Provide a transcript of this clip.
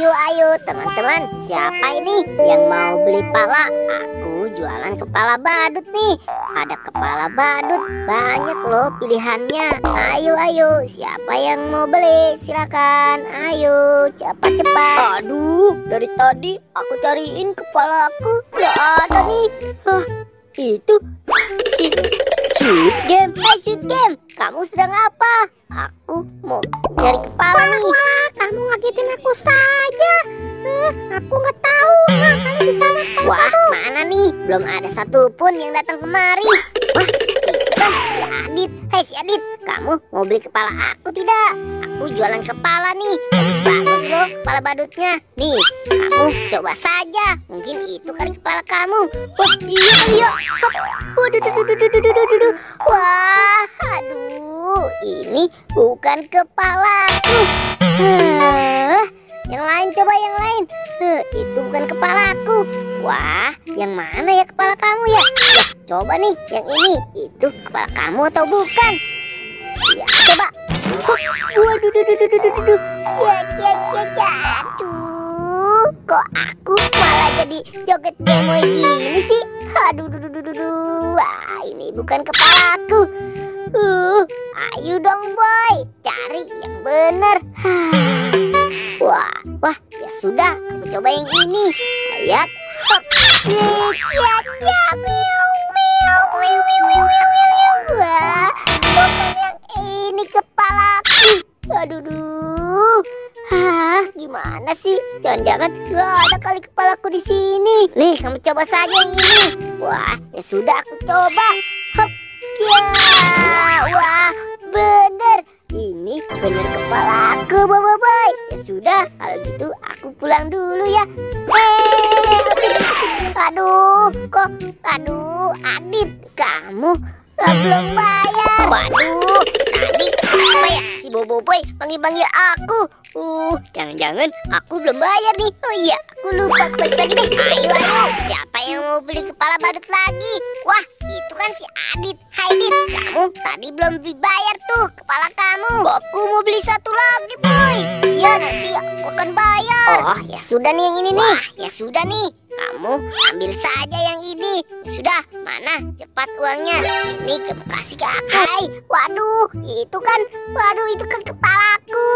Ayo teman-teman, siapa ini yang mau beli pala? Aku jualan kepala badut nih. Ada kepala badut, banyak loh pilihannya. Ayo, siapa yang mau beli? Silakan, ayo cepat-cepat. Aduh, dari tadi aku cariin kepala aku nggak ada nih. Itu si Squid Game. Hai Squid Game, kamu sedang apa? Aku mau nyari kepala nih. Wah, kamu ngagetin aku saja. Aku nggak tahu. Kalau di sana. Wah, mana nih? Belum ada satupun yang datang kemari. Wah, itu kan si Adit. Hai si Adit, kamu mau beli kepala aku tidak? Aku jualan kepala nih. Bagus loh kepala badutnya. Nih, kamu coba saja. Mungkin itu kali kepala kamu. Wah, iya kali ya. Waduh. Wah, aduh, ini bukan kepalaku. Yang lain coba yang lain. Itu bukan kepalaku. Wah, yang mana ya kepala kamu ya? Ya, coba nih yang ini. Itu kepala kamu atau bukan? Ya, coba. Waduh. Aduh, kok aku malah jadi joget gemoy gini sih? Aduh. Wah, ini bukan kepalaku. Ayo dong boy, cari yang bener. Wah, ya sudah, aku coba yang ini. Lihat, hop, wah, bukan yang ini kepalaku. Aduh, gimana sih? Jangan-jangan gak ada kali kepalaku di sini. Nih, kamu coba saja yang ini. Wah, ya sudah, aku coba. Hop, ya, wah, bener. Ini bener kepalaku, boy. Ya sudah, kalau gitu aku pulang dulu ya. Aduh, Adit, kamu belum bayar. Waduh, tadi apa ya? Si Boboiboy panggil aku. Jangan-jangan aku belum bayar nih. Oh iya, aku lupa. Balik lagi deh. Ayo. Siapa yang mau beli kepala badut lagi? Wah, itu kan si Adit. Hai Dit, kamu tadi belum dibayar tuh kepala kamu. Aku mau beli satu lagi, boy. Iya, nanti aku akan bayar. Oh, ya sudah nih yang ini nih. Wah, ya sudah nih. Kamu ambil saja yang ini. Ya sudah, mana? Cepat uangnya. Sini kamu kasih ke aku. Hai, waduh, itu kan kepalaku.